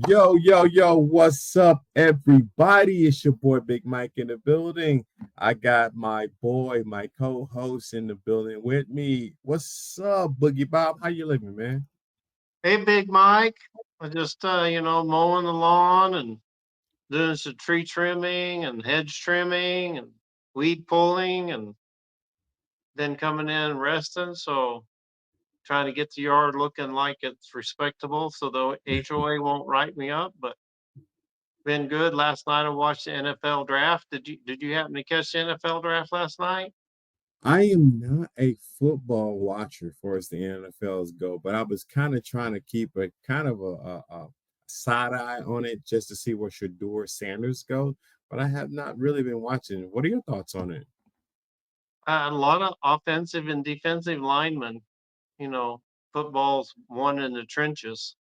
Yo, what's up, everybody? It's your boy Big Mike in the building. I got my boy, my co-host in the building with me. What's up, Boogie Bob? How you living, man? Hey, Big Mike. I just, mowing the lawn and doing some tree trimming and hedge trimming and weed pulling and then coming in and resting. So trying to get the yard looking like it's respectable so the HOA won't write me up, but been good. Last night I watched the NFL draft. Did you happen to catch the NFL draft last night? I am not a football watcher for as the NFLs go, but I was kind of trying to keep a kind of a side eye on it just to see where Shador Sanders go. But I have not really been watching. What are your thoughts on it? A lot of offensive and defensive linemen. You know, football's won in the trenches,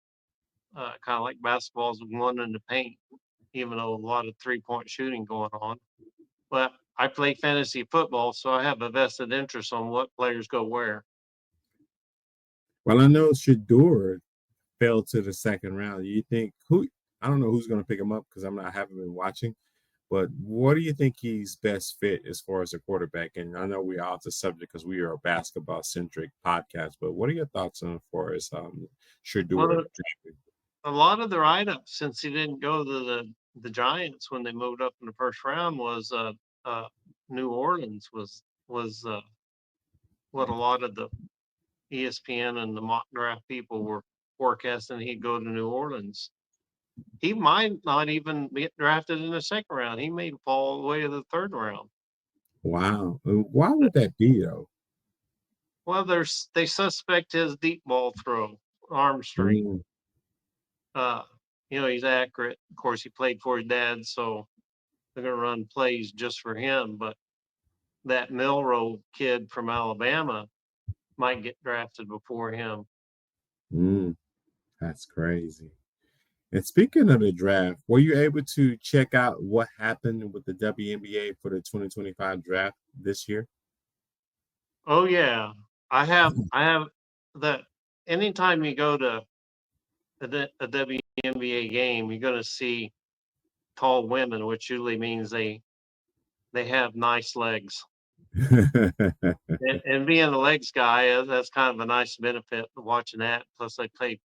kind of like basketball's won in the paint, even though a lot of 3-point shooting going on. But I play fantasy football, so I have a vested interest on what players go where. Well, I know Shador fell to the second round. You think who? I don't know who's going to pick him up because I haven't been watching. But what do you think he's best fit as far as a quarterback? And I know we're off the subject because we are a basketball centric podcast. But what are your thoughts on as far as Shador? Well, a lot of the write-ups, since he didn't go to the Giants when they moved up in the first round, was uh, New Orleans was what a lot of the ESPN and the mock draft people were forecasting he'd go to New Orleans. He might not even get drafted in the second round. He may fall all the way to the third round. Wow, why would that be though? Well, they suspect his deep ball throw, arm strength. Mm, Uh, he's accurate. Of course, he played for his dad, so they're going to run plays just for him. But that Milrow kid from Alabama might get drafted before him. mm, that's crazy. And speaking of the draft, were you able to check out what happened with the WNBA for the 2025 draft this year? Oh yeah, I have that. Anytime you go to a WNBA game, you're going to see tall women, which usually means they have nice legs. And being a legs guy, that's kind of a nice benefit of watching that. Plus, they play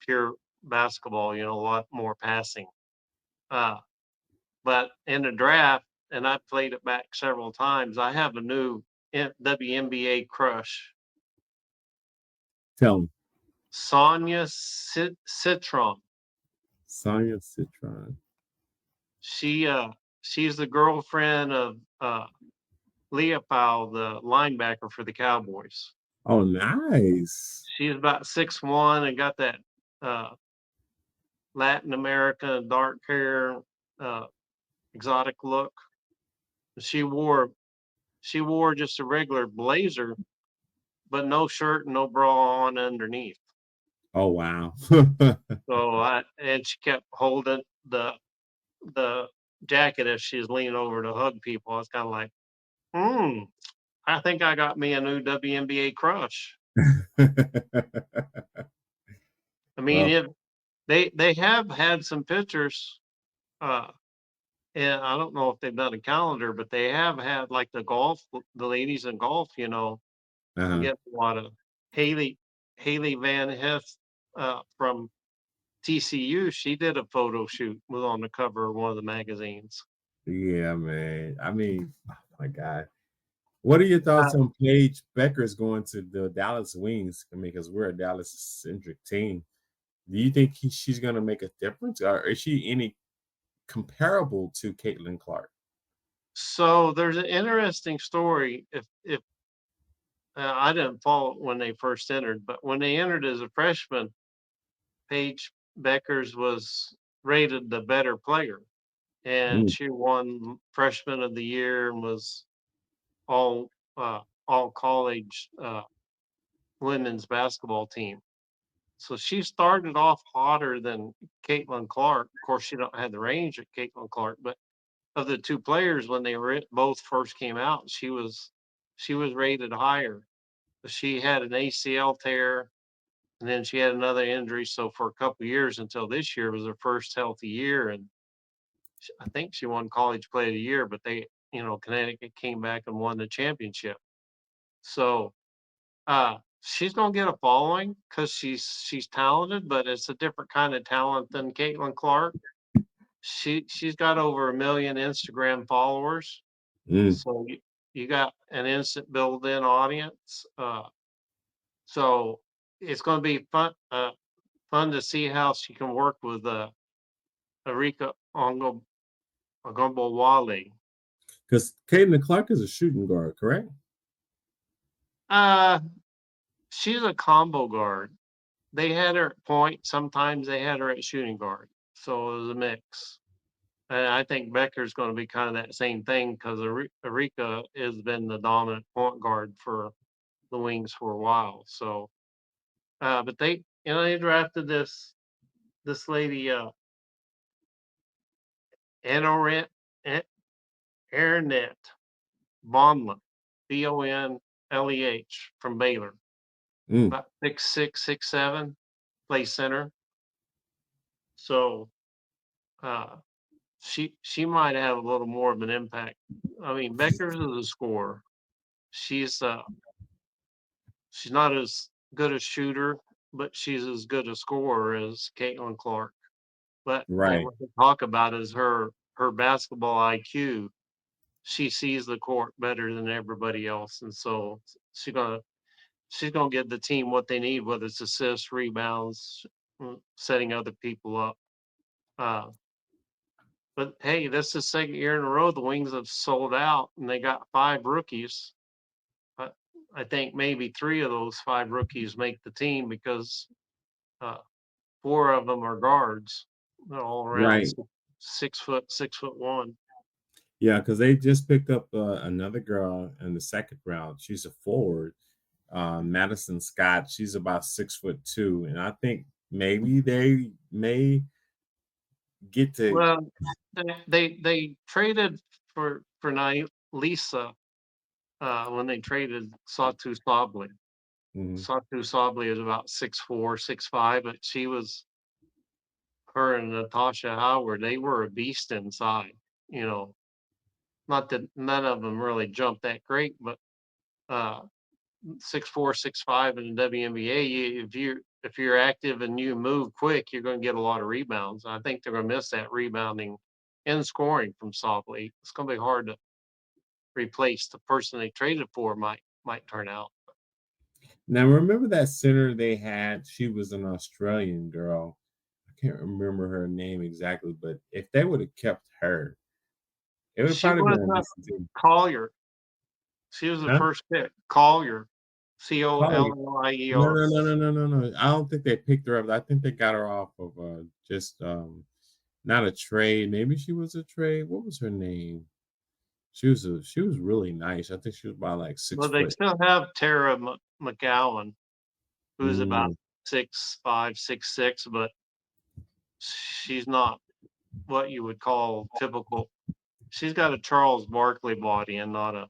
pure basketball, a lot more passing. Uh, but in the draft, and I played it back several times, I have a new WNBA crush, Tell me, Sonia Citron. Sonia Citron. She's the girlfriend of Leah Powell, the linebacker for the Cowboys. Oh, nice. She's about 6'1" and got that uh, Latin America dark hair, uh, exotic look. She wore she wore just a regular blazer, but no shirt and no bra on underneath. Oh, wow. And she kept holding the jacket as she's leaning over to hug people. I was kind of like, hmm, I think I got me a new WNBA crush. I mean, Well, they have had some pictures. Uh, and I don't know if they've done a calendar, but they have had like the ladies in golf. uh-huh. Get a lot of Haley Haley Van Hef from TCU. She did a photo shoot, was on the cover of one of the magazines. Yeah, man. I mean, oh my God. What are your Uh, thoughts on Paige Becker's going to the Dallas Wings? I mean, because we're a Dallas-centric team. Do you think she's going to make a difference, or is she any comparable to Caitlin Clark? so there's an interesting story. If I didn't follow it when they first entered, but when they entered as a freshman, Paige Beckers was rated the better player, and Mm, she won freshman of the year and was all all college women's basketball team. So she started off hotter than Caitlin Clark. Of course, she don't have the range of Caitlin Clark, but of the two players, when they were both first came out, she was rated higher. She had an ACL tear, and then she had another injury. So for a couple of years until this year was her first healthy year, and I think she won College Play of the Year. But Connecticut came back and won the championship. So she's gonna get a following because she's talented, but it's a different kind of talent than Caitlin Clark. She's got over 1 million Instagram followers, Mm. so you got an instant built-in audience. So it's going to be fun to see how she can work with Erika Ogombowale. Because Caden Clark is a shooting guard, correct? Uh, she's a combo guard. They had her at point. Sometimes they had her at shooting guard. So it was a mix. And I think Becker's going to be kind of that same thing because Erika has been the dominant point guard for the Wings for a while. So, but they drafted this lady, Anoret Arnett Bonleh, Bonleh from Baylor, Mm. about 6'6", 6'7", plays center. So uh, she might have a little more of an impact. I mean, Beckers is a scorer. She's she's not as good a shooter, but she's as good a scorer as Caitlin Clark. But Right. what they talk about is her basketball IQ. She sees the court better than everybody else, and so she's gonna give the team what they need, whether it's assists, rebounds, setting other people up. Uh, but hey, that's the second year in a row the Wings have sold out, and they got 5 rookies. But I think maybe 3 of those 5 rookies make the team because uh, 4 of them are guards. They're all around Right. 6 foot, 6'1". Yeah, because they just picked up another girl in the second round. She's a forward, Madison Scott. She's about 6'2", and I think maybe they may get to. Well, they traded for Lisa when they traded Satu Sabli. Mhm. Satu Sabli is about 6'4", 6'5", but her and Natasha Howard, they were a beast inside. You know, not that none of them really jumped that great, but uh, 6'4", 6'5" in the WNBA, if you're active and you move quick, you're going to get a lot of rebounds. I think they're going to miss that rebounding and scoring from Sabli. It's going to be hard to replace the person they traded for. Might turn out. Now, remember that center they had? She was an Australian girl. I can't remember her name exactly, but if they would have kept her, it would She probably was been a decent team. Collier. She was the Huh? first pick. Collier, Collier. No, Collier. no, no, no, no, no, no. I don't think they picked her up. I think they got her off of just not a trade. Maybe she was a trade. What was her name? She was really nice. I think she was about like six Well, they foot. still have Tara McGowan, who's about Mm, 6'5", 6'6", but she's not what you would call typical. She's got a Charles Barkley body and not a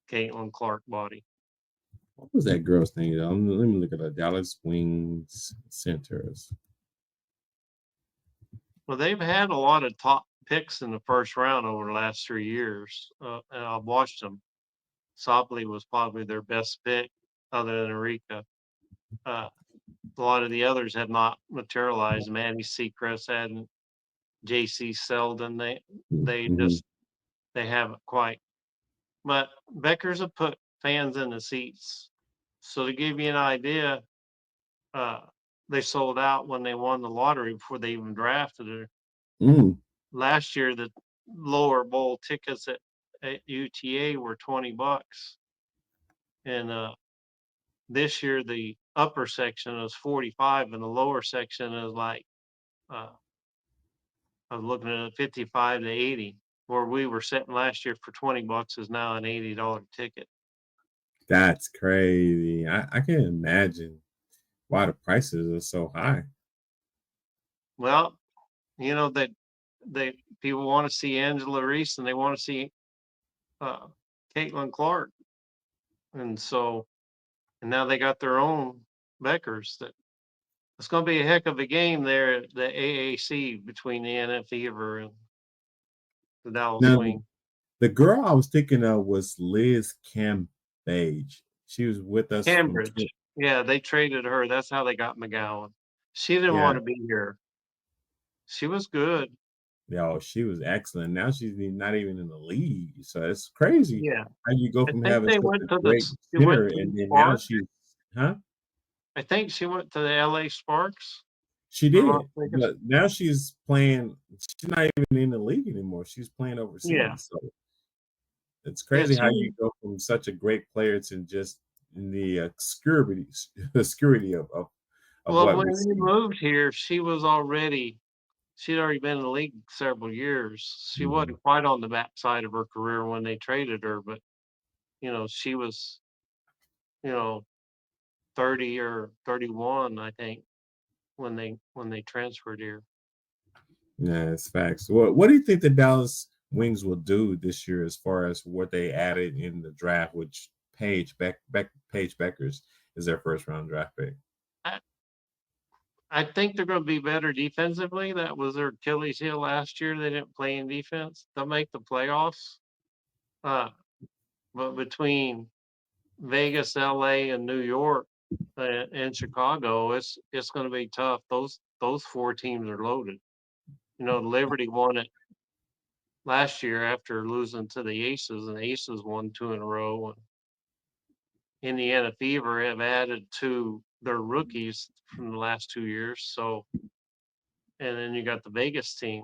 Caitlin Clark body. what was that girl's name? Let me look at the Dallas Wings centers. Well, they've had a lot of top picks in the first round over the last 3 years, and I've watched them. Sopley was probably their best pick, other than Erika. Uh, a lot of the others have not materialized. Maddie Seacrest hadn't. J.C. Selden, they Mm-hmm. just they haven't quite. But Becker's have put fans in the seats. So to give you an idea, uh, they sold out when they won the lottery before they even drafted her. Mm, Last year, the lower bowl tickets at UTA were $20, and this year the upper section is 45, and the lower section is like uh, I'm looking at 55 to 80. Where we were sitting last year for $20 is now an $80 ticket. that's crazy. I can't imagine why the prices are so high. Well, they people want to see Angela Reese and they want to see uh, Caitlin Clark, and now they got their own. Beckers. That it's going to be a heck of a game there at the AAC between the NF Fever and the Dallas Now, Wing. the girl I was thinking of was Liz Cambage. She was with us from Cambridge. Yeah, they traded her. That's how they got McGowan. She didn't yeah, want to be here. She was good. yo, she was excellent. Now she's not even in the league, so it's crazy Yeah. how you go I from think having they such went a to the great she went center, to the and then now Sparks. she's, huh? I think she went to the LA Sparks. She If I'm not did, mistaken. but now she's playing. She's not even in the league anymore. She's playing Yeah. overseas. So it's Yeah, crazy she how was you go from such a great player to just in the obscurity of well, what when we we see. moved here, she'd already been in the league several years. She Mhm. wasn't quite on the backside of her career when they traded her, but she was, you know, 30 or 31, I think, when they transferred here. Yeah, it's facts. What do you think the Dallas Wings will do this year as far as what they added in the draft, which Paige Beckers is their first round draft pick? I I think they're gonna be better defensively. That was their Achilles heel last year. They didn't play in defense. They'll make the playoffs. Uh, but between Vegas, LA, and New York, and Chicago, it's gonna be tough. Those 4 teams are loaded. Liberty won it last year after losing to the Aces, and the Aces won 2 in a row, and Indiana Fever have added to their rookies from the last 2 years, so and then you got the Vegas team.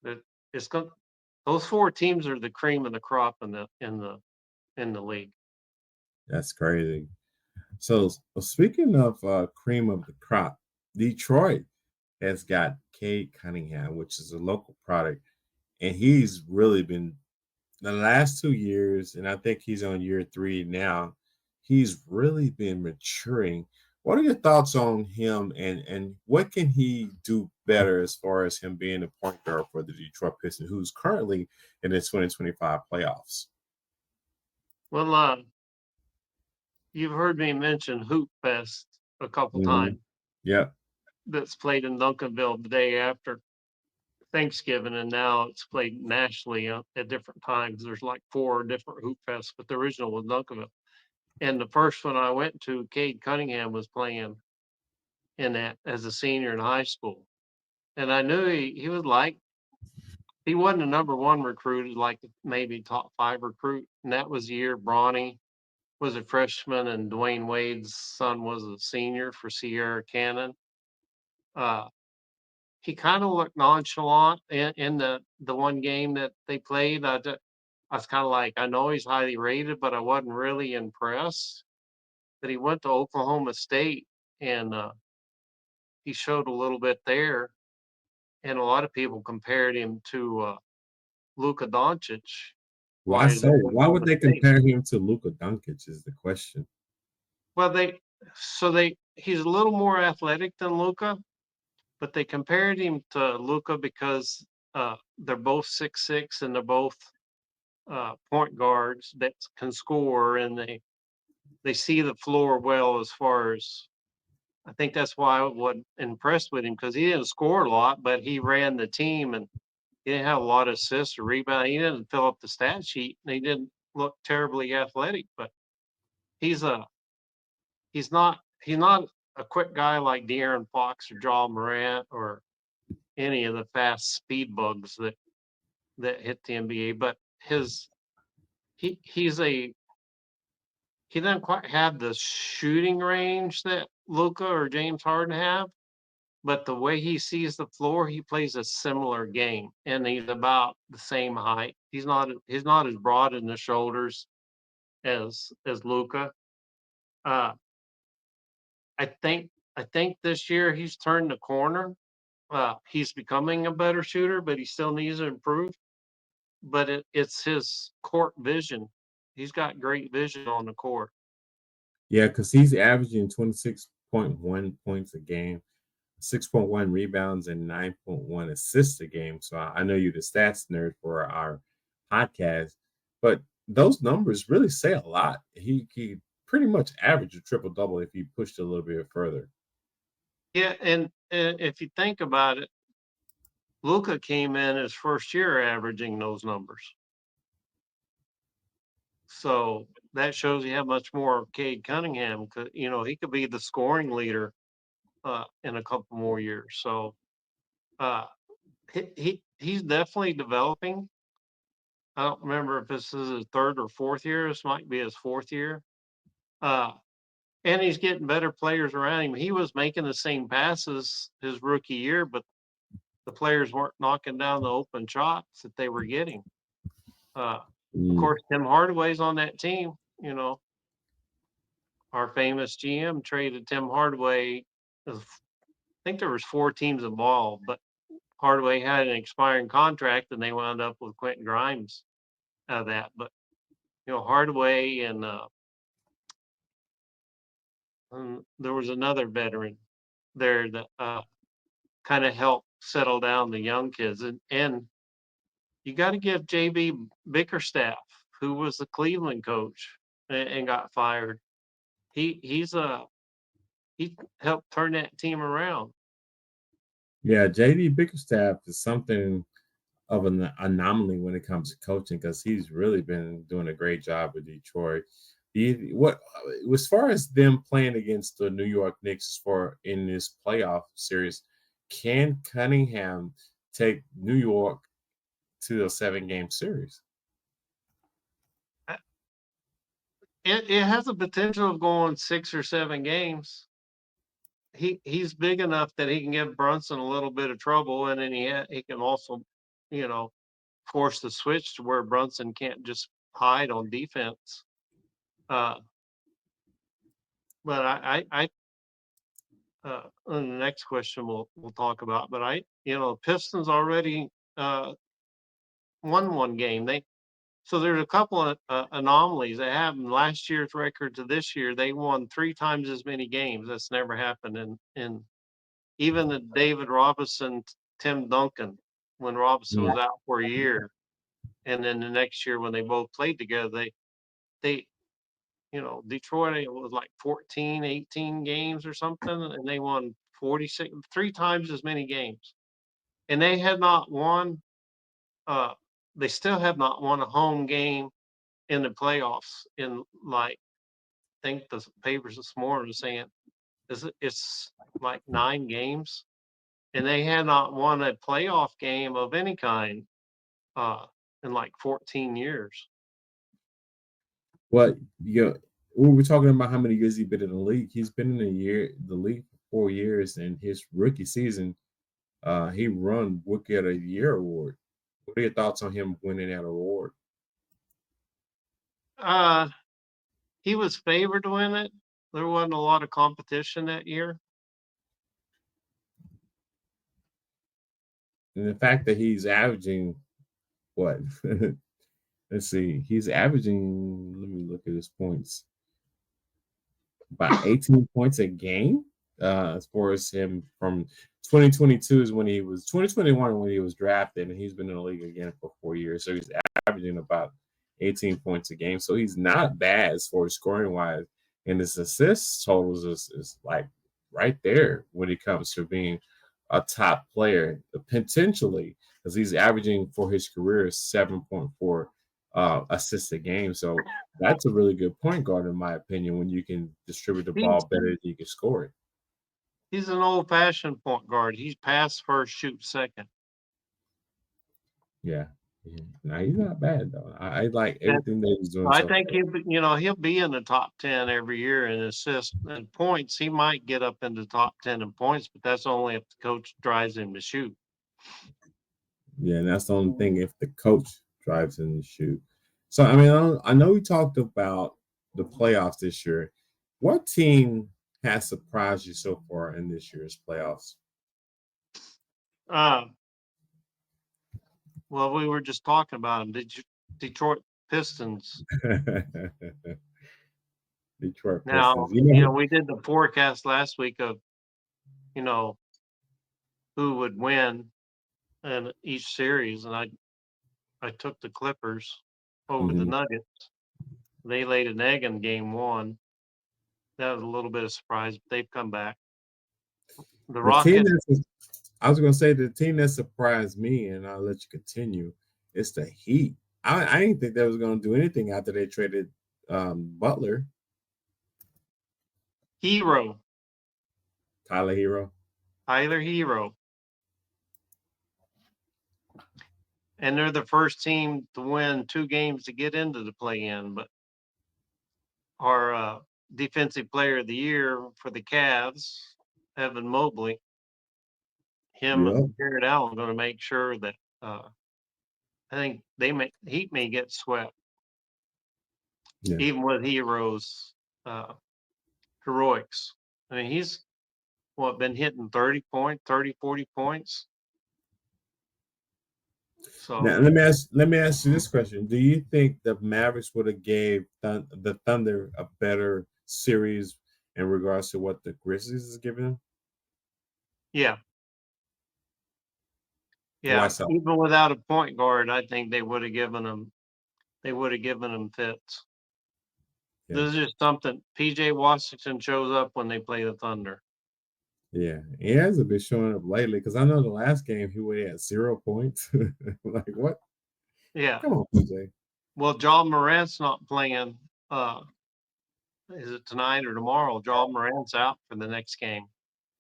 That it's going those 4 teams are the cream of the crop in the league. That's crazy. So speaking of cream of the crop, Detroit has got Cade Cunningham, which is a local product, and he's really been the last 2 years, and I think he's on year three now. He's really been maturing. What are your thoughts on him, and what can he do better as far as him being a point guard for the Detroit Pistons, who's currently in the 2025 playoffs? Well, you've heard me mention Hoop Fest a couple Hmm. times. Yep, That's played in Duncanville the day after Thanksgiving, and now it's played nationally at different times. There's like 4 different Hoop Fests, but the original was Duncanville. And the first one I went to, Cade Cunningham was playing in that as a senior in high school. And I knew he wasn't a number 1 recruit, he was like maybe top 5 recruit. And that was the year Bronny was a freshman and Dwayne Wade's son was a senior for Sierra Canyon. Uh, he kind of looked nonchalant in the one game that they played. I was kind of like, I know he's highly rated, but I wasn't really impressed. But he went to Oklahoma State and he showed a little bit there. And a lot of people compared him to Luka Doncic why while he was so? at Why would Oklahoma they State. compare him to Luka Doncic? Is the question. Well, he's a little more athletic than Luka, but they compared him to Luka because they're both 6'6" and they're both point guards that can score and they see the floor well as far as I think that's why I was impressed with him because he didn't score a lot, but he ran the team and he didn't have a lot of assists or rebound. He didn't fill up the stat sheet and he didn't look terribly athletic, but he's a he's not a quick guy like De'Aaron Fox or Jaw Morant or any of the fast speed bugs that hit the NBA. But his he's a he doesn't quite have the shooting range that Luca or James Harden have, but the way he sees the floor, he plays a similar game, and he's about the same height. He's not as broad in the shoulders as Luca. Uh, I think this year he's turned the corner. He's becoming a better shooter, but he still needs to improve. But it's his court vision. He's got great vision on the court. Yeah, because he's averaging 26.1 points a game, 6.1 rebounds, and 9.1 assists a game. So I know you're the stats nerd for our podcast, but those numbers really say a lot. He pretty much average a triple double if he pushed a little bit further. Yeah, and if you think about it, Luka came in his first year averaging those numbers. So that shows you how much more Cade Cunningham could, he could be the scoring leader in a couple more years. So uh, he's definitely developing. I don't remember if this is his third or fourth year. This might be his fourth year. Uh, and he's getting better players around him. He was making the same passes his rookie year, but the players weren't knocking down the open shots that they were getting. Of Mm. course, Tim Hardaway's on that team. Our famous GM traded Tim Hardaway. I think there was 4 teams involved, but Hardaway had an expiring contract, and they wound up with Quentin Grimes out of that. But Hardaway and there was another veteran there that kind of helped settle down the young kids. And you got to give JB Bickerstaff, who was the Cleveland coach and got fired. He helped turn that team around. Yeah, JD Bickerstaff is something of an anomaly when it comes to coaching because he's really been doing a great job with Detroit. What as far as them playing against the New York Knicks for in this playoff series, can Cunningham take New York to a 7-game series? Uh, it has the potential of going 6 or 7 games. He's big enough that he can give Brunson a little bit of trouble, and then he can also, you know, force the switch to where Brunson can't just hide on defense. Uh, but and the next question we'll talk about. But Pistons already won 1 game. So there's a couple of anomalies that happened last year's record to this year. They won 3 times as many games. That's never happened in even the David Robinson, Tim Duncan, when Robinson was out for a year, and then the next year when they both played together, they Detroit, it was like 14, 18 games or something, and they won 46, 3 times as many games. And they had not won, uh, they still have not won a home game in the playoffs in like, I think the papers this morning are saying it's like 9 games, and they had not won a playoff game of any kind uh, in like 14 years. Well, we were talking about how many years he's been in the league. He's been in the league for 4 years, and his rookie season, he won Rookie of the Year award. What are your thoughts on him winning that award? Uh, he was favored to win it. There wasn't a lot of competition that year. And the fact that he's averaging what? Let's see, he's averaging. Let me look at his points. About 18 points a game. As far as him from 2022 is when he was 2021 when he was drafted, and he's been in the league again for 4 years. So he's averaging about 18 points a game. So he's not bad as far as scoring wise. And his assists totals is like right there when it comes to being a top player, potentially, because he's averaging for his career 7.4 assists a game. So that's a really good point guard, in my opinion, when you can distribute the ball He's better than you can score it. he's an old fashioned point guard. He's pass first, shoot second. Yeah. Yeah. No, he's not bad though. I like And everything that he's doing I so think far. he'll be in the top 10 every year in assists and points. He might get up into top 10 in points, but that's only if the coach drives him to shoot. Yeah, and that's the only thing if the coach drives in the shoot. So I mean, I know we talked about the playoffs this year. What team has surprised you so far in this year's playoffs? Uh, well, we were just talking about him. Detroit Pistons. Detroit Now, Pistons. You know, we did the forecast last week of, you know, who would win in each series, and I took the Clippers over the mhm. Nuggets. They laid an egg in game 1. that was a little bit of surprise, but they've come back. The The team Rockets, that's I was gonna say the team that surprised me, and I'll let you continue. It's the Heat. I didn't think they was gonna do anything after they traded Butler, Hero, Tyler Hero. Tyler Hero, and they're the first team to win 2 games to get into the play-in. But our defensive player of the year for the Cavs, Evan Mobley, him Yeah, and Jared Allen are going to make sure that I think Heat may get swept, yeah. even with Heroes uh, heroics. I mean, he's been hitting 30, 40 points. Now So let me ask you this question: do you think the Mavericks would have gave the Thunder a better series in regards to what the Grizzlies is giving them? yeah, Why yeah. so? Even without a point guard, I think they would have given them. They would have given them fits. Yeah, This is just something. PJ Washington shows up when they play the Thunder. yeah. He hasn't been showing up lately because I know the last game he would have 0 points. Like what? Yeah. Come on, PJ. Well, John Morant's not playing. Uh, is it tonight or tomorrow? John Morant's out for the next game.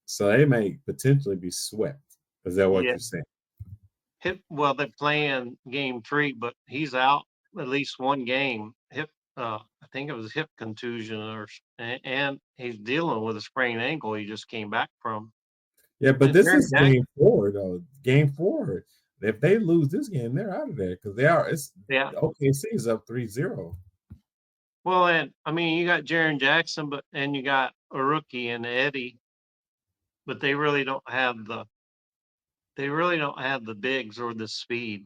So they may potentially be swept. Is that what Yeah. you're saying? Well, they're playing game 3, but he's out at least one game. I think it was hip contusion, and he's dealing with a sprained ankle. He just came back from. Yeah, but And this Jared is Jack, game 4 though. Game 4. If they lose this game, they're out of there because they are. It's yeah. OKC is up 3-0. Well, and I mean, you got Jaron Jackson, and you got a rookie and Eddie, but they really don't have the bigs or the speed.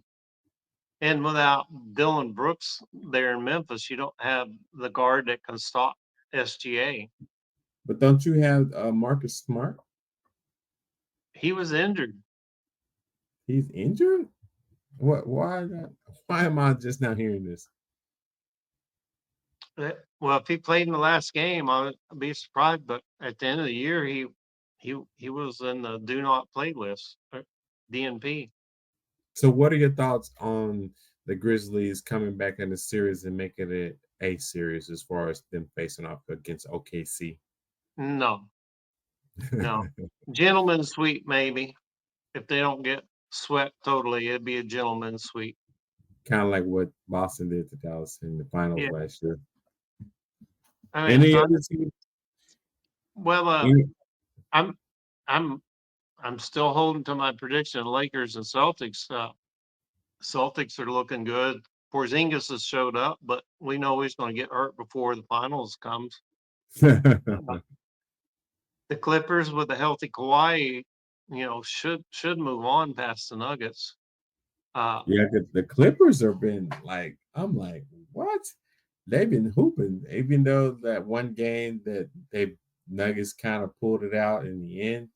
And without Dylan Brooks there in Memphis, you don't have the guard that can stop SGA. But don't you have Marcus Smart? He was injured. He's injured. What? Why? Why am I just not hearing this? Well, if he played in the last game, I'd be surprised. But at the end of the year, he was in the do not play list, DNP. So, what are your thoughts on the Grizzlies coming back in the series and making it a series as far as them facing off against OKC? No, no, gentleman's sweep maybe. If they don't get swept totally, it'd be a gentleman's sweep. Kind of like what Boston did to Dallas in the finals Yeah, last year. I mean, Any other team? well, Any, I'm I'm I'm still holding to my prediction. Lakers and Celtics. Celtics are looking good. Porzingis has showed up, but we know he's going to get hurt before the finals comes. Uh, the Clippers with a healthy Kawhi, should move on past the Nuggets. Yeah, the Clippers have been like, I'm like, what? They've been hooping, even though that one game that they Nuggets kind of pulled it out in the end.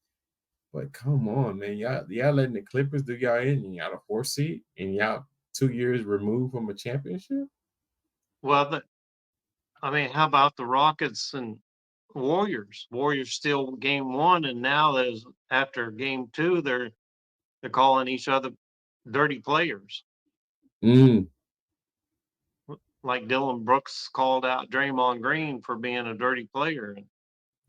But come on, man, y'all letting the Clippers do y'all in, and y'all a 4 seed, and y'all 2 years removed from a championship. well, I mean, how about the Rockets and Warriors? Warriors still game 1, and now there's after game 2, they're calling each other dirty players. Mm, Like Dylan Brooks called out Draymond Green for being a dirty player.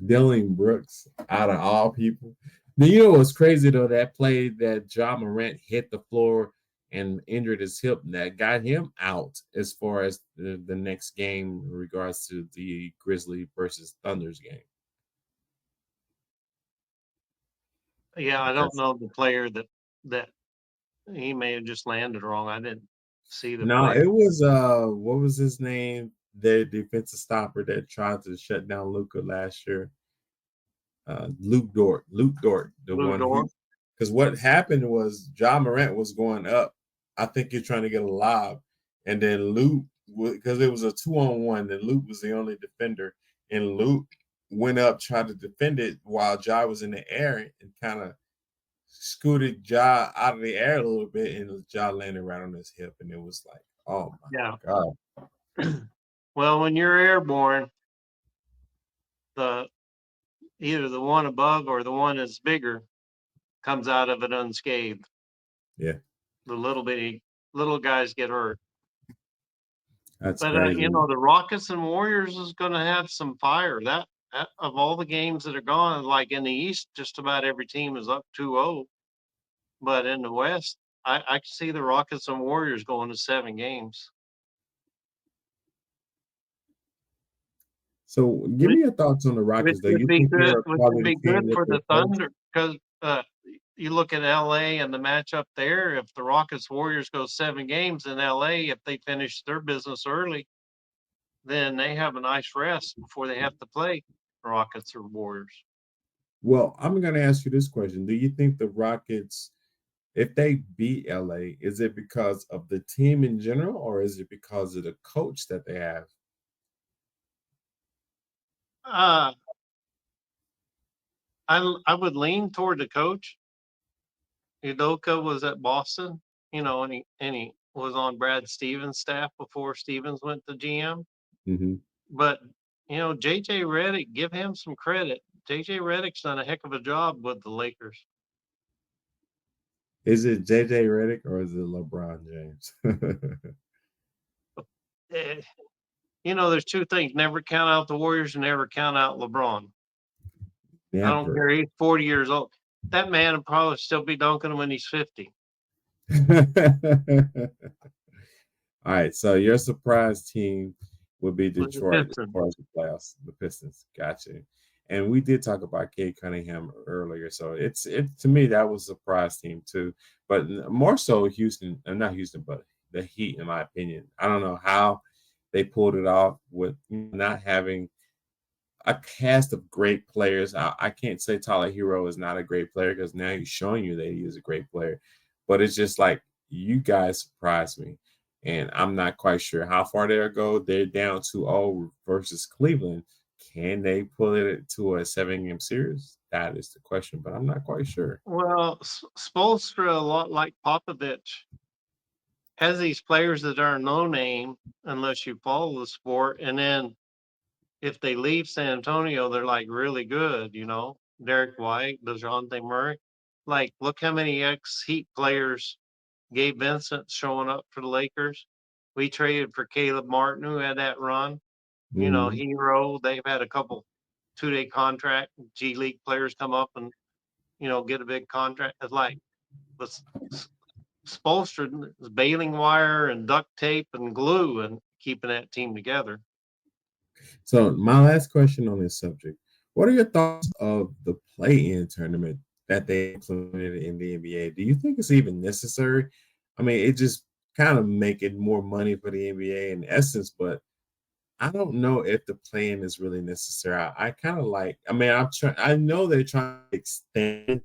Dylan Brooks, out of all people. Now, you know what's crazy though? That play that John Morant hit the floor and injured his hip, that got him out as far as the next game in regards to the Grizzly versus Thunder's game. Yeah, I don't Because know the player that he may have just landed wrong. I didn't see the no, play. it was what was his name? The defensive stopper that tried to shut down Luca last year. Luke Dort, the Blue one door. who, because what happened was John Morant was going up. I think you're trying to get a lob, and then Luke, because it was a 2-on-1, then Luke was the only defender, and Luke went up, tried to defend it while Ja was in the air and kind of scooted Ja out of the air a little bit, and Ja landed right on his hip, and it was like, oh my Yeah. god. Well, when you're airborne, the either the one above or the one that's bigger comes out of it unscathed. Yeah, The little guys get hurt. that's But crazy. the Rockets and Warriors is going to have some fire. That of all the games that are gone, like in the East, just about every team is up 2-0. But in the West, I can see the Rockets and Warriors going to 7 games. So, give Which me your thoughts on the which Rockets. Do would you be think good. they're a Which would quality be team good with for their the coach? Thunder because you look at LA and the matchup there. If the Rockets Warriors go 7 games in LA, if they finish their business early, then they have a nice rest before they have to play Rockets or Warriors. Well, I'm going to ask you this question: do you think the Rockets, if they beat LA, is it because of the team in general, or is it because of the coach that they have? Uh, I would lean toward the coach. Udoka was at Boston, and he was on Brad Stevens' staff before Stevens went to GM. Hmm. But JJ Redick, give him some credit. JJ Redick's done a heck of a job with the Lakers. Is it JJ Redick or is it LeBron James? Eh, there's two things: never count out the Warriors, and never count out LeBron. I don't Never. care. He's 40 years old. That man will probably still be dunking when he's 50. All right, so your surprise team would be With the Detroit as Pistons. far as the playoffs, the Pistons. Gotcha. And we did talk about Cade Cunningham earlier, so it to me that was a surprise team too, but more so Houston, not Houston, but the Heat, in my opinion. I don't know how they pulled it off with not having a cast of great players. I can't say Tyler Hero is not a great player because now he's showing you that he is a great player. But it's just like you guys surprised me. And I'm not quite sure how far they'll go. They're down 2-0 versus Cleveland. Can they pull it to a 7 game series? That is the question, but I'm not quite sure. Well, Spoelstra, a lot like Popovich, has these players that are no name unless you follow the sport, and then if they leave San Antonio, they're like really good. Derrick White, DeJounte Murray. Like, look how many ex-Heat players, Gabe Vincent showing up for the Lakers. We traded for Caleb Martin, who had that run. Mhm. Hero. They've had a couple 2-day contract G League players come up and get a big contract. It's like let's Spolstra is baling wire and duct tape and glue and keeping that team together. So my last question on this subject: what are your thoughts of the play-in tournament that they implemented in the NBA? Do you think it's even necessary? I mean, it just kind of make it more money for the NBA in essence, but I don't know if the play-in is really necessary. I kind of like. I mean, I'm trying. I know they're trying to extend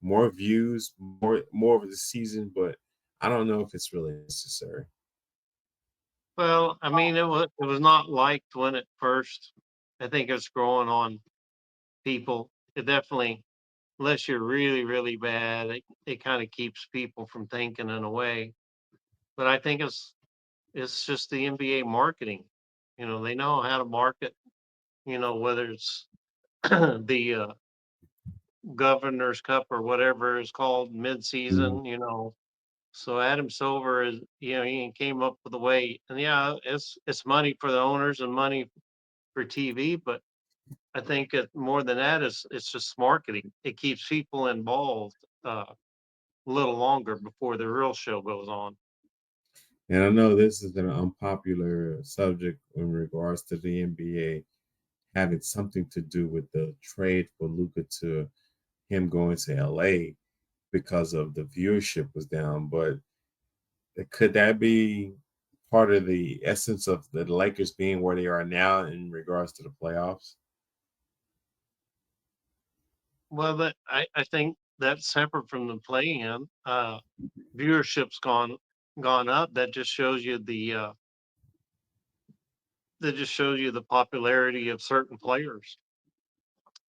more views, more of the season, but I don't know if it's really necessary. Well, I mean, it was not liked when it first. I think it's growing on people. It definitely, unless you're really, really bad, it kind of keeps people from thinking in a way. But I think it's just the NBA marketing. They know how to market. Whether it's the Governor's Cup or whatever is called Mhm. mid-season. So Adam Silver is, he came up with a way, and yeah, it's money for the owners and money for TV, but I think more than that is it's just marketing. It keeps people involved a little longer before the real show goes on. And I know this is an unpopular subject in regards to the NBA having something to do with the trade for Luca to him going to LA because of the viewership was down. But could that be part of the essence of the Lakers being where they are now in regards to the playoffs? Well, I think that's separate from the play-in. Viewership's gone up. That just shows you the popularity of certain players.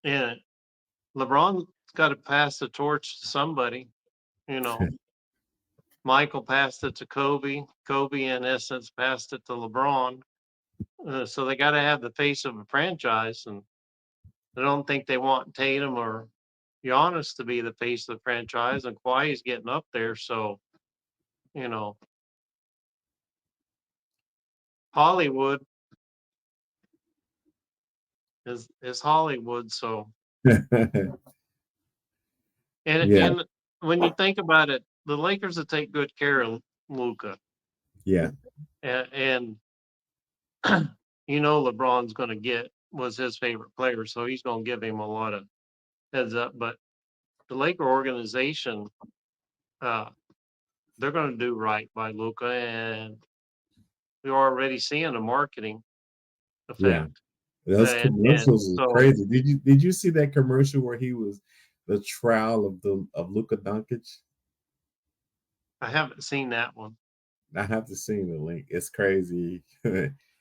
And LeBron's got to pass the torch to somebody. You know, Michael passed it to Kobe. Kobe, in essence, passed it to LeBron. So they got to have the face of a franchise, and I don't think they want Tatum or Giannis to be the face of the franchise, and Kawhi's getting up there, so, you know, Hollywood is Hollywood, so Yeah, and when you think about it, the Lakers will take good care of Luka, yeah, and LeBron's gonna get was his favorite player, so he's gonna give him a lot of heads up, but the Laker organization, uh, they're gonna do right by Luka, and we're already seeing a marketing yeah. effect, Those and commercials is so crazy. Did you see that commercial where he was the trial of Luka Doncic? I haven't seen that one. I have to see the link. It's crazy.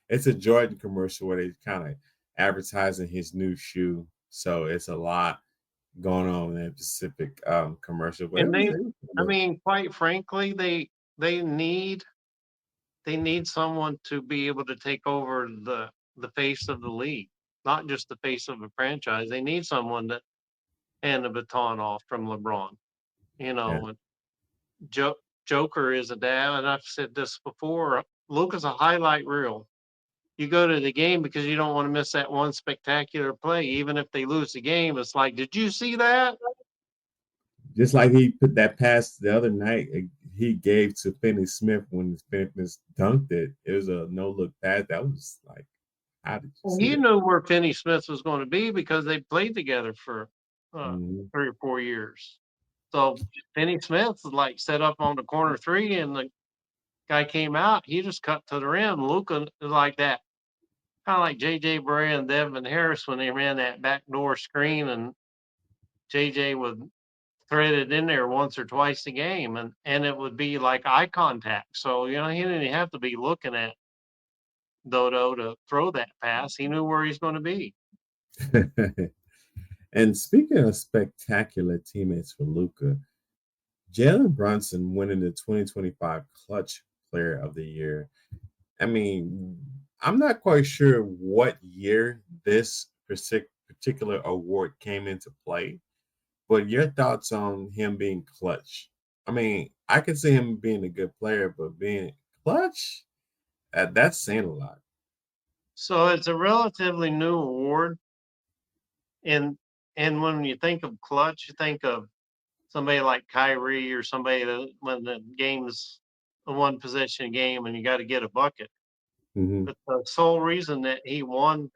It's a Jordan commercial where they kind of advertising his new shoe. So it's a lot going on in that specific commercial. But And it was I good. mean, quite frankly, they need they need someone to be able to take over the face of the league, not just the face of a franchise. They need someone that hand the baton off from LeBron. Yeah. And Joker is a dad, and I've said this before. Luka's a highlight reel. You go to the game because you don't want to miss that one spectacular play, even if they lose the game. It's like, did you see that? Just like he put that pass the other night, he gave to Finney Smith when Finney Smith dunked it. It was a no look pass. That was like, how did you Well, see he that? knew where Finney Smith was going to be because they played together for uh, Mhm. 3 or 4 years. So Finney Smith was like set up on the corner three, and the guy came out. He just cut to the rim. Luka is like that, kind of like J.J. Barea and Devin Harris when they ran that backdoor screen, and J.J. would thread it in there once or twice a game, and it would be like eye contact. So he didn't even have to be looking at Dodo to throw that pass. He knew where he's going to be. And speaking of spectacular teammates for Luca, Jalen Brunson winning the 2025 Clutch Player of the Year. I mean, I'm not quite sure what year this particular award came into play, but your thoughts on him being clutch? I mean, I could see him being a good player, but being clutch, that's saying a lot. So it's a relatively new award, and when you think of clutch, you think of somebody like Kyrie or somebody that when the game's a one possession game and you got to get a bucket. Hmm. But the sole reason that he won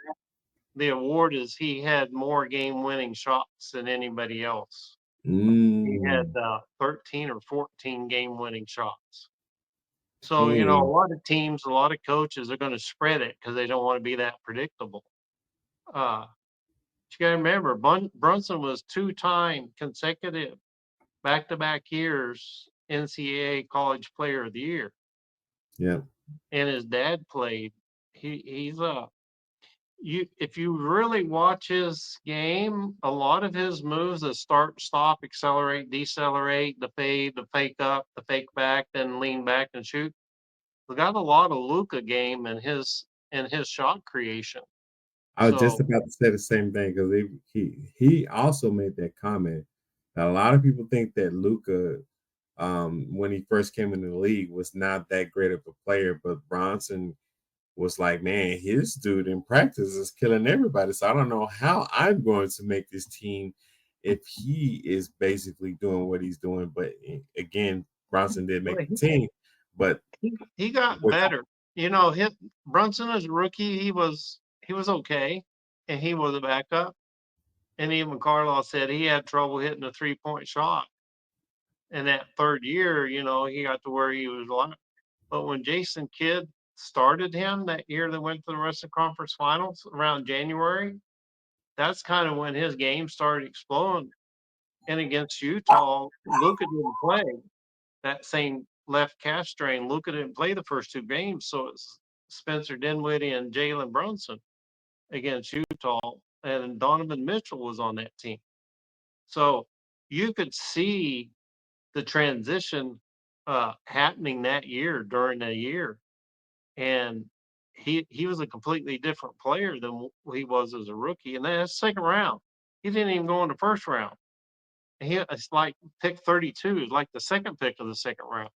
the award is he had more game winning shots than anybody else. He had Mm, 13 or 14 game winning shots. So, a mm, lot of teams, a lot of coaches are going to spread it because they don't want to be that predictable. Uh, you got to remember, Brunson was two-time consecutive back-to-back years NCAA College Player of the Year, yeah. and his dad played. He's you if you really watch his game, a lot of his moves is start, stop, accelerate, decelerate, the fade, the fake up, the fake back, then lean back and shoot. We got a lot of Luca game in his shot creation. I was just So about to say the same thing because he also made that comment that a lot of people think that Luca, when he first came in the league, was not that great of a player, but Bronson was like, man, his dude in practice is killing everybody. So I don't know how I'm going to make this team if he is basically doing what he's doing. But again, Bronson did make well, the team, but he got better. Hit Brunson as a rookie, he was okay, and he was a backup. And even Carlos said he had trouble hitting a 3-point shot. In that third year, he got to where he was like. But when Jason Kidd started him that year that went to the Western Conference Finals around January, that's kind of when his game started exploding. And against Utah, Luka didn't play that same left calf strain. Luka didn't play the first two games, so it's Spencer Dinwiddie and Jalen Brunson against Utah, and Donovan Mitchell was on that team. So you could see the transition happening that year during the year, and he was a completely different player than he was as a rookie, and that's second round. He didn't even go in the first round. It's like pick 32 is like the second pick of the second round,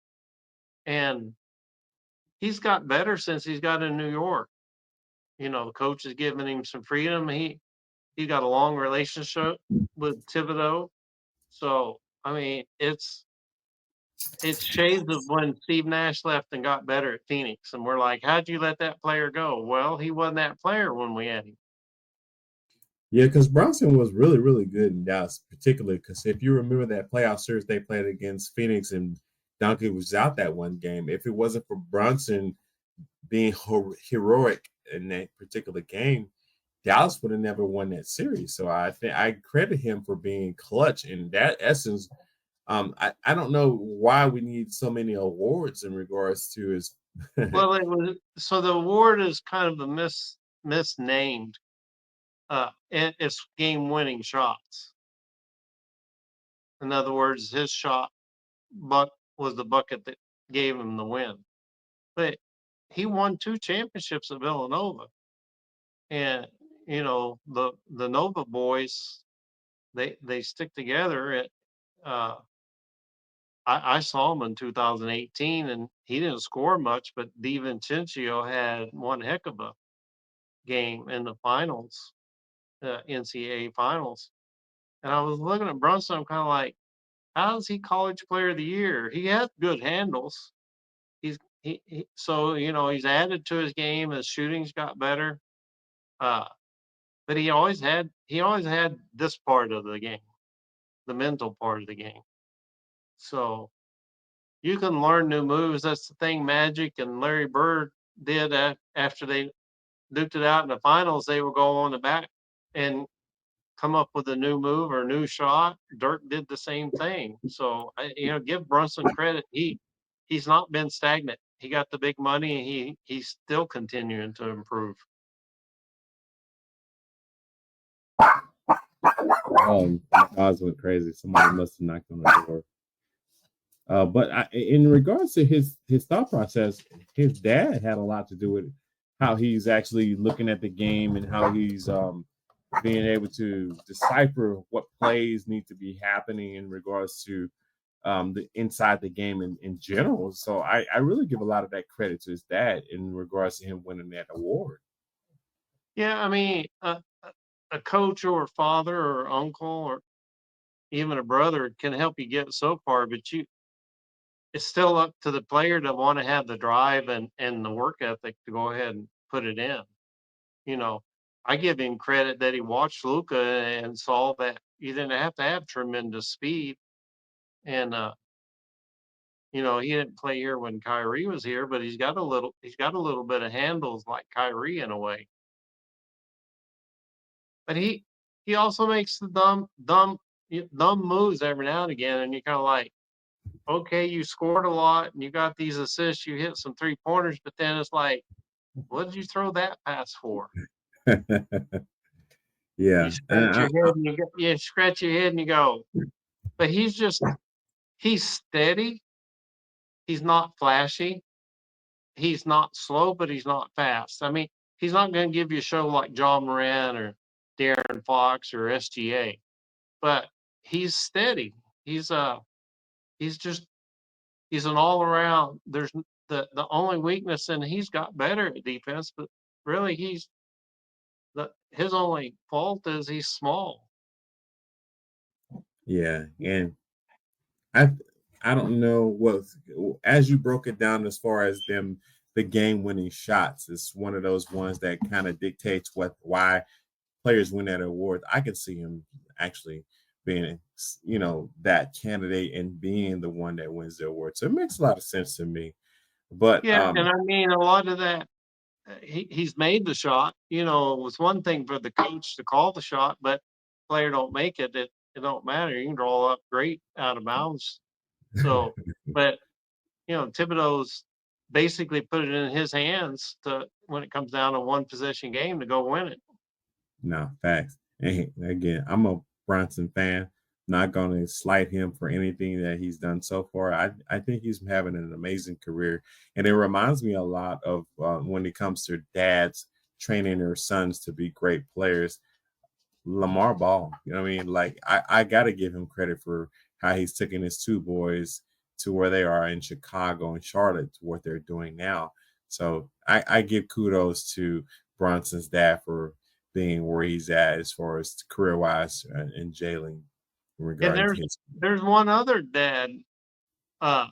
and he's got better since he's got in New York. The coach is giving him some freedom. He got a long relationship with Thibodeau, so I mean it's shades of when Steve Nash left and got better at Phoenix, and we're like, how'd you let that player go? Well, he wasn't that player when we had him. Yeah, because Brunson was really, really good in Dallas, particularly because if you remember that playoff series they played against Phoenix and Duncan was out that one game, if it wasn't for Brunson being heroic in that particular game, Dallas would have never won that series. So I think I credit him for being clutch in that essence. I don't know why we need so many awards in regards to his. Well, so the award is kind of a misnamed. It's game-winning shots. In other words, his shot buck was the bucket that gave him the win. But he won 2 championships at Villanova, and the Nova boys they stick together. Uh, I saw him in 2018, and he didn't score much, but DiVincenzo had one heck of a game in the finals, NCAA finals. And I was looking at Brunson, I'm kind of like, how is he College Player of the Year? He has good handles. So he's added to his game. His shooting's got better. Uh, but he always had this part of the game, the mental part of the game. So you can learn new moves. That's the thing Magic and Larry Bird did after they duked it out in the finals. They would go on the back and come up with a new move or a new shot. Dirk did the same thing. So give Brunson credit. He's not been stagnant. He got the big money and he's still continuing to improve. My eyes went crazy. Somebody must have knocked on the door. But in regards to his thought process, his dad had a lot to do with how he's actually looking at the game and how he's being able to decipher what plays need to be happening in regards to the inside the game in general. So I really give a lot of that credit to his dad in regards to him winning that award. Yeah, I mean, a coach or father or uncle or even a brother can help you get so far, but it's still up to the player to want to have the drive and the work ethic to go ahead and put it in. You know, I give him credit that he watched Luca and saw that you didn't have to have tremendous speed. And he didn't play here when Kyrie was here, but he's got a little bit of handles like Kyrie in a way. But he also makes the dumb moves every now and again, and you're kind of like, okay, you scored a lot and you got these assists, you hit some 3-pointers, but then it's like, what did you throw that pass for? You Yeah, scratch your head and you scratch your head and you go, but he's steady. He's not flashy. He's not slow, but he's not fast. I mean, he's not going to give you a show like John Moran or Darren Fox or SGA, but he's steady. He's he's just he's an all around. There's the only weakness, and he's got better at defense, but really his only fault is he's small. yeah, and I I don't know what as you broke it down as far as the game winning shots is one of those ones that kind of dictates why players win that award. I can see him actually being that candidate and being the one that wins the award. So it makes a lot of sense to me. But Yeah, and I mean a lot of that. He's made the shot. It was one thing for the coach to call the shot, but player don't make it. It don't matter. You can draw up great out of bounds. So, but Thibodeau's basically put it in his hands to when it comes down to one possession game to go win it. no facts. And again, I'm a Brunson fan, Not going to slight him for anything that he's done so far. I think he's having an amazing career, and it reminds me a lot of when it comes to dads training their sons to be great players. Lamar Ball. You know what I mean? Like I gotta give him credit for how he's taking his two boys to where they are in Chicago and Charlotte to what they're doing now. So I give kudos to Brunson's dad for being where he's at as far as career wise and Jalen And regarding there's his. there's one other dad. Uh,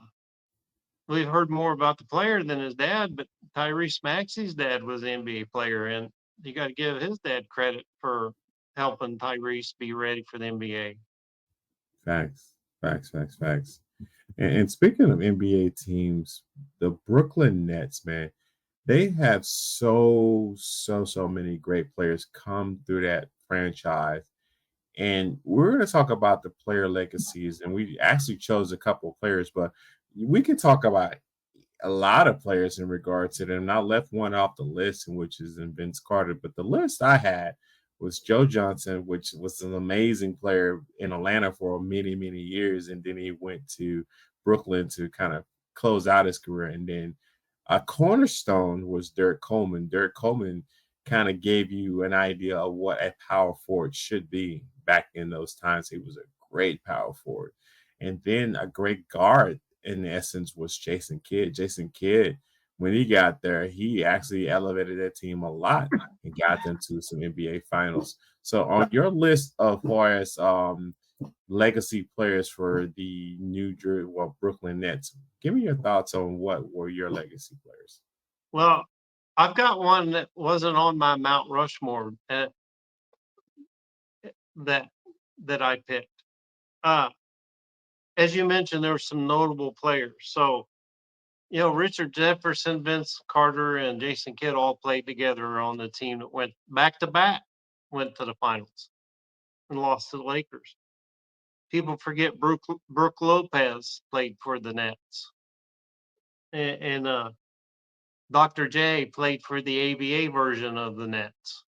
we've heard more about the player than his dad, but Tyrese Maxey's dad was an NBA player, and you got to give his dad credit for helping Tyrese be ready for the NBA. Facts, facts. And speaking of NBA teams, the Brooklyn Nets, man, they have so many great players come through that franchise. And we're going to talk about the player legacies. And we actually chose a couple of players, but we can talk about a lot of players in regard to them. And I left one off the list, which is in Vince Carter. But the list I had was Joe Johnson, which was an amazing player in Atlanta for many years. And then he went to Brooklyn to kind of close out his career. And then a cornerstone was Derrick Coleman. Derrick Coleman kind of gave you an idea of what a power forward should be back in those times. He was a great power forward. And then a great guard in essence was Jason Kidd. Jason Kidd, when he got there, he actually elevated that team a lot and got them to some NBA finals. So on your list of far as legacy players for the Brooklyn Nets, give me your thoughts on what were your legacy players. Well, I've got one that wasn't on my Mount Rushmore that that I picked. Uh, as you mentioned, there were some notable players. So, Richard Jefferson, Vince Carter, and Jason Kidd all played together on the team that went back to back, went to the finals and lost to the Lakers. People forget Brooke Lopez played for the Nets, and Dr. J played for the ABA version of the Nets.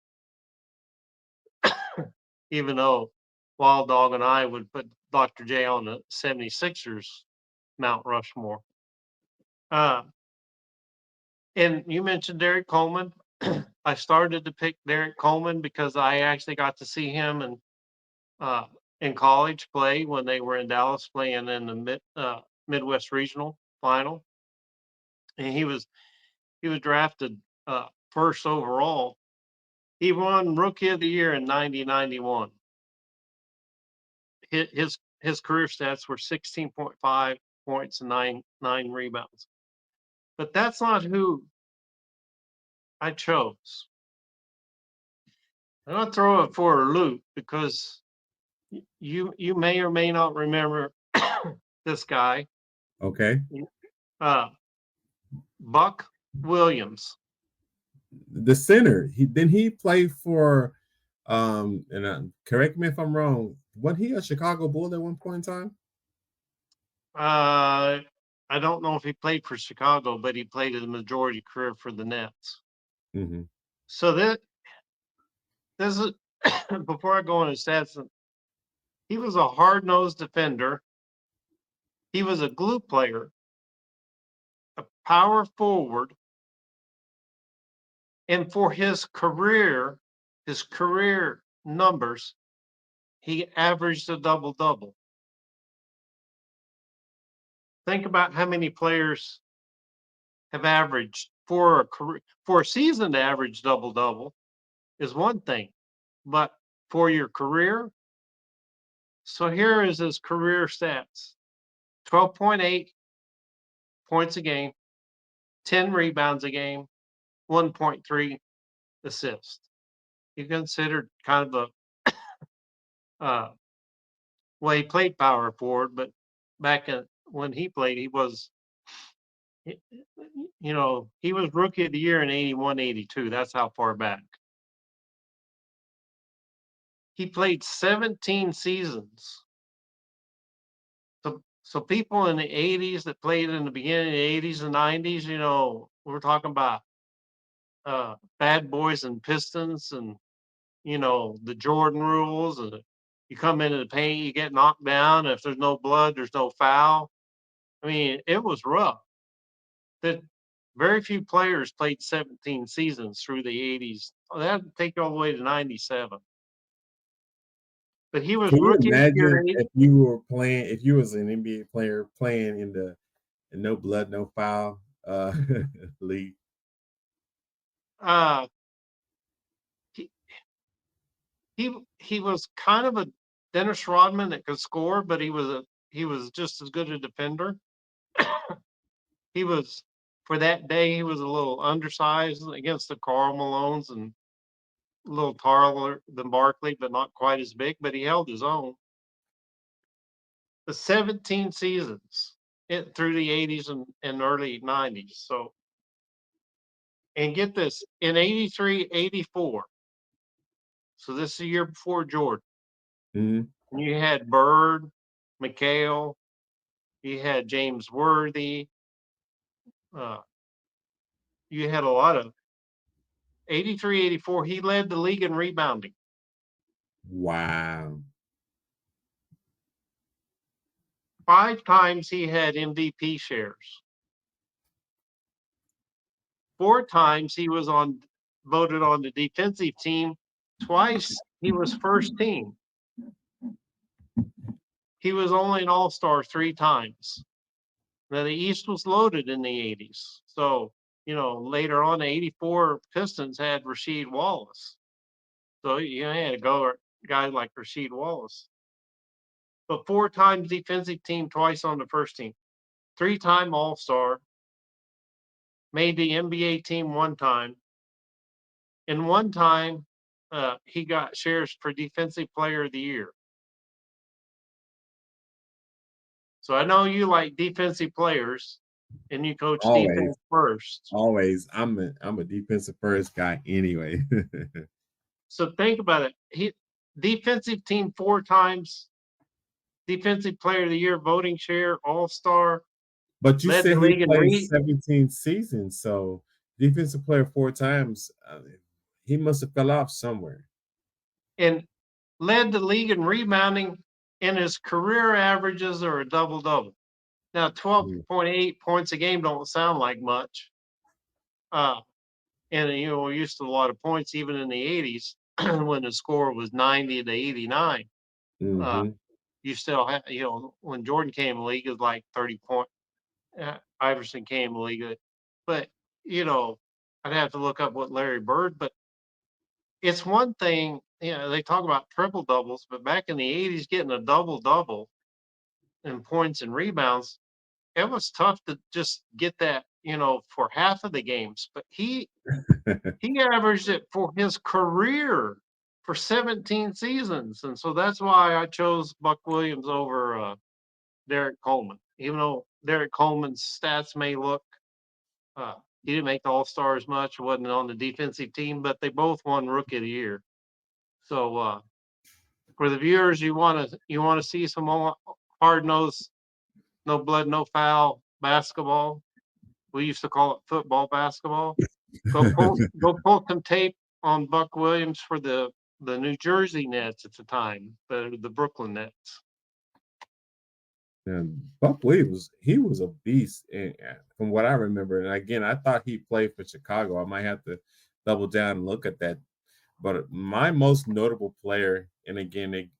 Even though Wild Dog and I would put Dr. J on the 76ers Mount Rushmore. Uh, and you mentioned Derrick Coleman. I started to pick Derrick Coleman because I actually got to see him in college play when they were in Dallas playing in the Midwest Regional Final, and he was drafted first overall. He won Rookie of the Year in 1991. His career stats were 16.5 points and nine rebounds. But that's not who I chose. I'm gonna throw it for a loop because you may or may not remember this guy, Okay. uh, Buck Williams. The center. He play for and correct me if I'm wrong. Wasn't he a Chicago Bull at one point in time? Uh, I don't know if he played for Chicago, but he played the majority career for the Nets. Mm-hmm. So this is before I go into stats. He was a hard-nosed defender. He was a glue player, a power forward, and for his career numbers, he averaged a double-double. Think about how many players have averaged for a season to average double-double is one thing, but for your career. So here is his career stats: 12.8 points a game, 10 rebounds a game, 1.3 assists. You considered kind of uh, well, he played power forward, but when he played, he was rookie of the year in 81, 82. That's how far back. He played 17 seasons. So people in the 80s that played in the beginning of the 80s and 90s, we're talking about Bad Boys and Pistons and, the Jordan rules. You come into the paint, you get knocked down. If there's no blood, there's no foul. I mean, it was rough. That very few players played 17 seasons through the 80s. That'd take you all the way to 97. But he was Can you rookie of the year. imagine if you were playing, if you was an NBA player playing in the no blood, no foul league? Uh, he, he was kind of a Dennis Rodman that could score, but he was just as good a defender. He was for that day. He was a little undersized against the Karl Malones and a little taller than Barkley, but not quite as big. But he held his own. The 17 seasons through the 80s and early 90s. So, and get this in 83, 84. So this is a year before Jordan. Mhm. You had Bird, McHale, you had James Worthy. Uh, you had a lot of 83, 84. He led the league in rebounding. Wow. 5 times he had MVP shares. 4 times he was voted on the defensive team. Twice he was first team. He was only an all-star 3 times. Now the East was loaded in the 80s. So, later on, the 84 Pistons had Rasheed Wallace. So you had to go guy like Rasheed Wallace. But 4 times defensive team, twice on the first team. 3-time all-star. Made the NBA team 1 time. And 1 time he got shares for defensive player of the year. So I know you like defensive players and you coach Always, defense first. always. I'm a defensive first guy anyway. So think about it. He defensive team 4 times, defensive player of the year voting share, all-star, But you led the said he league in played 17 seasons, so defensive player 4 times. He must have fell off somewhere. and led the league in rebounding, and his career averages are a double-double. Now, Mm, 12.8 points a game don't sound like much. Uh, and we're used to a lot of points even in the 80s when the score was 90 to 89. Uh, mhm. you still have, when Jordan came in the league, it was like 30 point. Iverson came in the league, but you know, I'd have to look up what Larry Bird. But it's one thing, they talk about triple doubles, but back in the 80s, getting a double double in points and rebounds, it was tough to just get that, for half of the games. But he averaged it for his career for 17 seasons, and so that's why I chose Buck Williams over Derrick Coleman. Even though Derrick Coleman's stats may look, uh, he didn't make the All Stars much, wasn't on the defensive team, but they both won Rookie of the Year. So for the viewers, you want to see some more hard nosed, no blood, no foul basketball. We used to call it football basketball. Go pull some tape on Buck Williams for the New Jersey Nets at the time, the Brooklyn Nets. And Buck Williams, he was a beast, from what I remember. And again, I thought he played for Chicago. I might have to double down and look at that. But my most notable player, and again,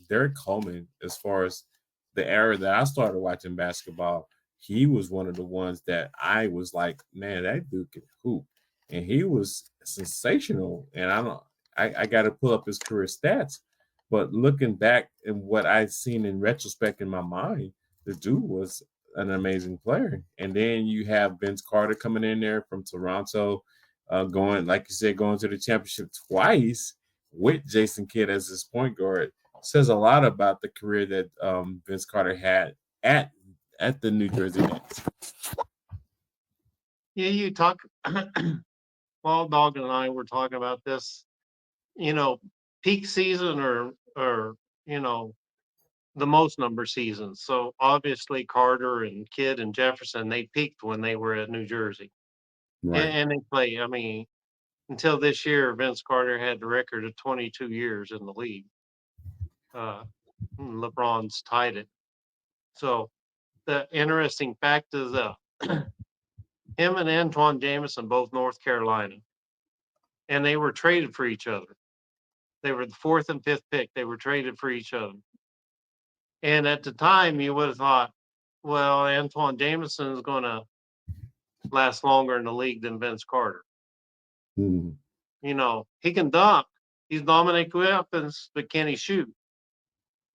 Derek Coleman, as far as the era that I started watching basketball, he was one of the ones that I was like, man, that dude could hoop, and he was sensational. And I got to pull up his career stats, but looking back and what I've seen in retrospect in my mind, the dude was an amazing player. And then you have Vince Carter coming in there from Toronto, going, like you said, going to the championship twice with Jason Kidd as his point guard. Says a lot about the career that Vince Carter had at the New Jersey Nets. Yeah, you talk. Well, Dog and I were talking about this. You know, peak season or you know the most number seasons. So obviously Carter and Kidd and Jefferson, they peaked when they were at New Jersey, Right. and they play. I mean, until this year, Vince Carter had the record of 22 years in the league. Uh, LeBron's tied it. So the interesting fact is him and Antoine Jameson, both North Carolina, and they were traded for each other. They were the fourth and fifth pick. They were traded for each other. And at the time, you would have thought, well, Antoine Jameson is going to last longer in the league than Vince Carter. Hmm. He can dunk. He's dominant weapons, but can he shoot?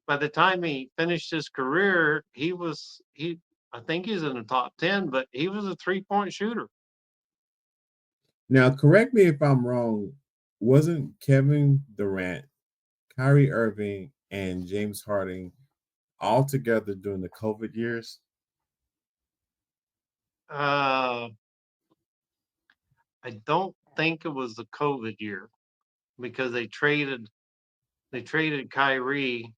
By the time he finished his career, I think he's in the top 10, but he was a 3-point shooter. Now, correct me if I'm wrong. Wasn't Kevin Durant, Kyrie Irving, and James Harden all together during the COVID years? Uh, I don't think it was the COVID year because they traded Kyrie.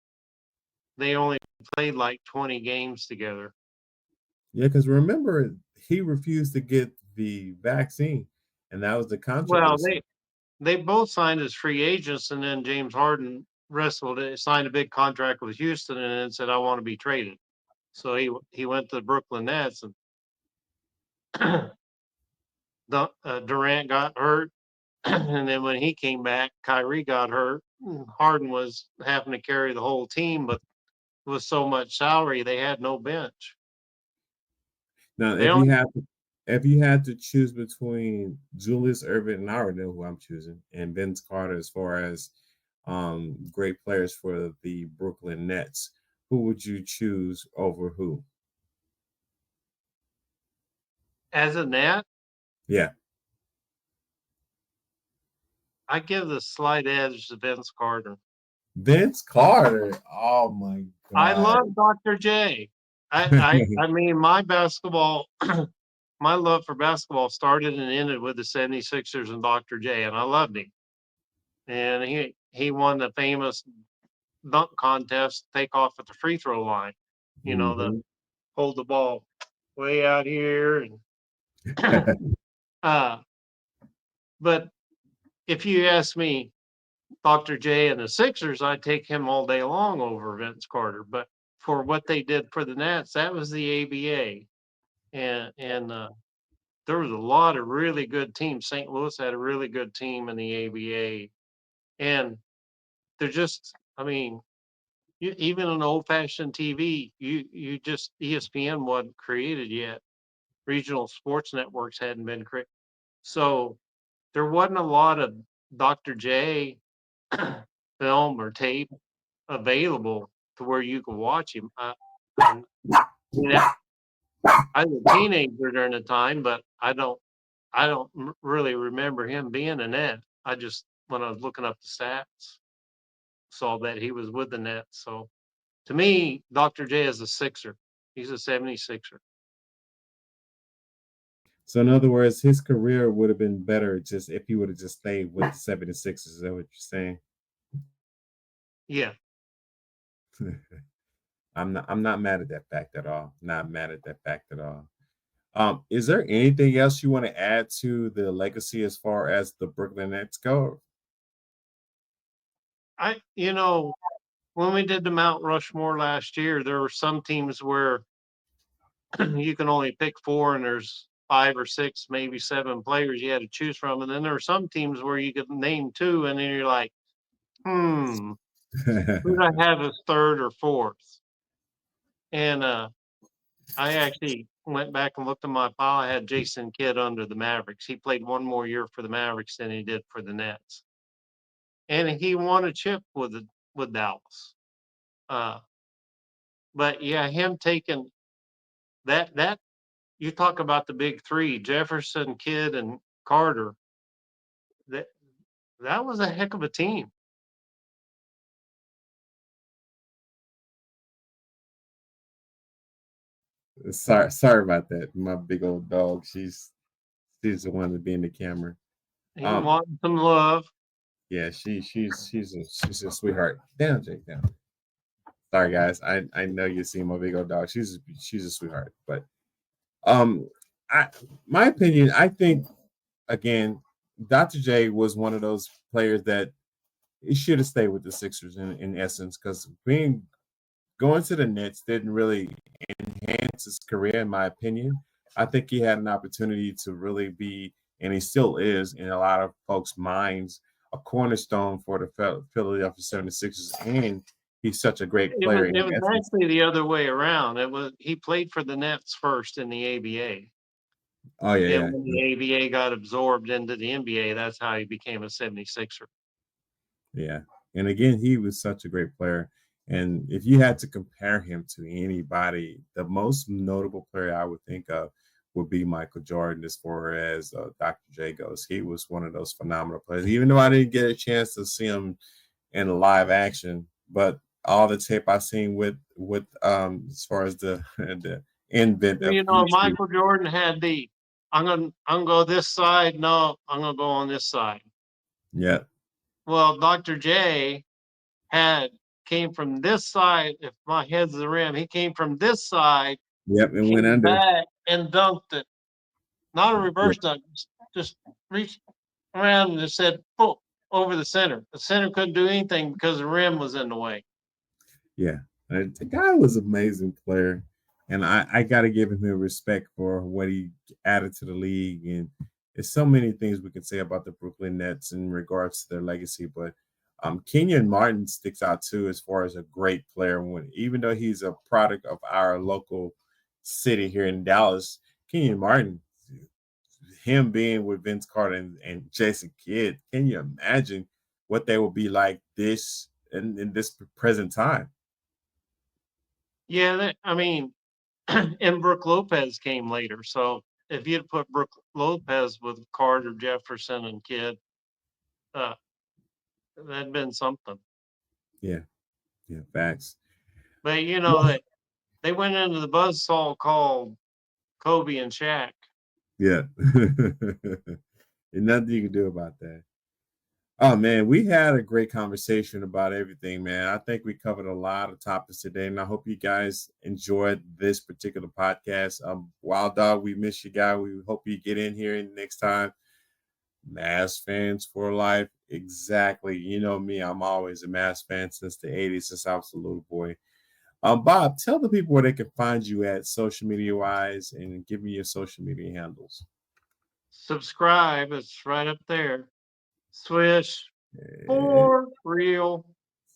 They only played like 20 games together. Yeah, because remember, he refused to get the vaccine, and that was the Well, controversy. they both signed as free agents, and then James Harden wrestled it, signed a big contract with Houston, and then said, "I want to be traded." So he went to the Brooklyn Nets, and Durant got hurt, and then when he came back, Kyrie got hurt. Harden was having to carry the whole team, but with so much salary, they had no bench. Now, They only if you had to choose between Julius Erving, and I already know who I'm choosing, and Vince Carter as far as great players for the Brooklyn Nets, who would you choose over who? as a net, Yeah, I give the slight edge to Vince Carter. Vince Carter. Oh my I God. love Dr. J. I mean, my love for basketball started and ended with the 76ers and Dr. J, and I loved him. And he won the famous dunk contest, take off at the free throw line. The Mhm. hold the ball way out here, and uh, but if you ask me, Dr. J and the Sixers, I'd take him all day long over Vince Carter. But for what they did for the Nets, that was the ABA, and there was a lot of really good teams. St. Louis had a really good team in the ABA, and they're just, I mean, even on old fashioned TV, you just ESPN wasn't created yet. Regional sports networks hadn't been created, so there wasn't a lot of Dr. J film or tape available to where you could watch him. And you know, I was a teenager during the time, but I don't really remember him being a net. I just when I was looking up the stats, saw that he was with the Nets. So to me, Dr. J is a Sixer. He's a 76er. So in other words, his career would have been better just if he would have just stayed with the 76ers. Is that what you're saying? Yeah. I'm not mad at that fact at all. Not mad at that fact at all. Is there anything else you want to add to the legacy as far as the Brooklyn Nets go? I when we did the Mount Rushmore last year, there were some teams where you can only pick four and there's five or six, maybe seven players you had to choose from. And then there are some teams where you could name two, and then you're like, hmm, who do I have as third or fourth? And I actually went back and looked at my file. I had Jason Kidd under the Mavericks. He played one more year for the Mavericks than he did for the Nets, and he won a chip with Dallas. Uh, but yeah, him taking that you talk about the big three: Jefferson, Kidd, and Carter. That that was a heck of a team. Sorry about that. My big old dog. She's the one to be in the camera. He Um, wanted some love. yeah, she's a sweetheart. Down, Jake, down. Sorry guys. I know you see my big old dog. She's a sweetheart. But um I my opinion, I think again, Dr. J was one of those players that he should have stayed with the Sixers in essence, because going to the Nets didn't really enhance his career, in my opinion. I think he had an opportunity to really be, and he still is, in a lot of folks' minds, a cornerstone for the Philadelphia 76ers. And he's such a great player It in was essence. actually the other way around. He played for the Nets first in the ABA. Oh, yeah, And when yeah. the ABA got absorbed into the NBA, that's how he became a 76er. Yeah. And again, he was such a great player. And if you had to compare him to anybody, the most notable player I would think of would be Michael Jordan, as far as Dr. J goes. He was one of those phenomenal players, even though I didn't get a chance to see him in live action. But all the tape I've seen with as far as the the invent Well, of you know, YouTube. Michael Jordan had I'm gonna go this side. No, I'm gonna go on this side. Yeah. Well, Dr. J had came from this side. If my head's the rim, he came from this side, Yep. And went came under. back and dunked it. Not a Yeah. reverse dunk, just reached around and just said, "Boom," over the center. The center couldn't do anything because the rim was in the way. Yeah, the guy was an amazing player, and I got to give him respect for what he added to the league. And there's so many things we can say about the Brooklyn Nets in regards to their legacy, but Kenyon Martin sticks out too as far as a great player. When even though he's a product of our local city here in Dallas, Kenyon Martin, him being with Vince Carter and Jason Kidd, can you imagine what they will be like this in this present time? Yeah, I mean, and Brooke Lopez came later. So if you'd put Brooke Lopez with Carter, Jefferson, and Kidd, uh, that'd been something. Yeah, yeah, facts. But you know Well, that they went into the buzzsaw called Kobe and Shaq. yeah. And nothing you can do about that. Oh man, we had a great conversation about everything, man. I think we covered a lot of topics today, and I hope you guys enjoyed this particular podcast. Wild Dog, we miss you, guy. We hope you get in here next time. Mass fans for life. Exactly. You know me, I'm always a Mass fan since the 80s, since I was a little boy. Bob, tell the people where they can find you at social media wise, and give me your social media handles. Subscribe, it's right up there. Swish Eh, for real.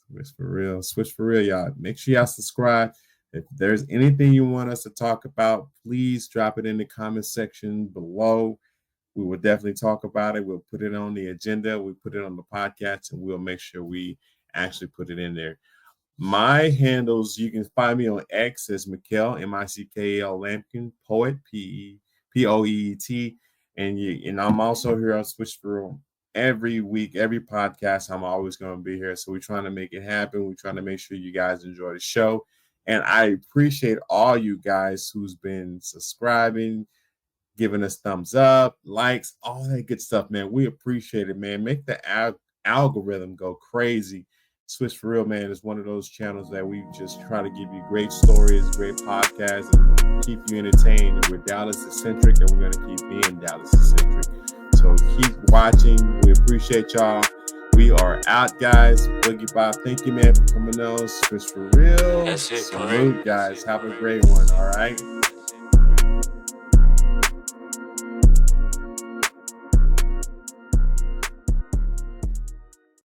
Switch for real. Switch for real, y'all. Make sure y'all subscribe. If there's anything you want us to talk about, please drop it in the comment section below. We will definitely talk about it. We'll put it on the agenda. We put it on the podcast, and we'll make sure we actually put it in there. My handles, you can find me on X as Mikkel, Mickel Lampkin, poet, Poet. And I'm also here on Switch for every week, every podcast. I'm always going to be here. So we're trying to make it happen. We're trying to make sure you guys enjoy the show. And I appreciate all you guys who's been subscribing, giving us thumbs up, likes, all that good stuff, man. We appreciate it, man. Make the algorithm go crazy. Switch for Real, man, is one of those channels that we just try to give you great stories, great podcasts, and keep you entertained. We're Dallas eccentric, and we're going to keep being Dallas eccentric. So keep watching. We appreciate y'all. We are out, guys. Boogie Bob, thank you, man, for coming on. Switch for Real. Salute, guys. Have a great one. All right.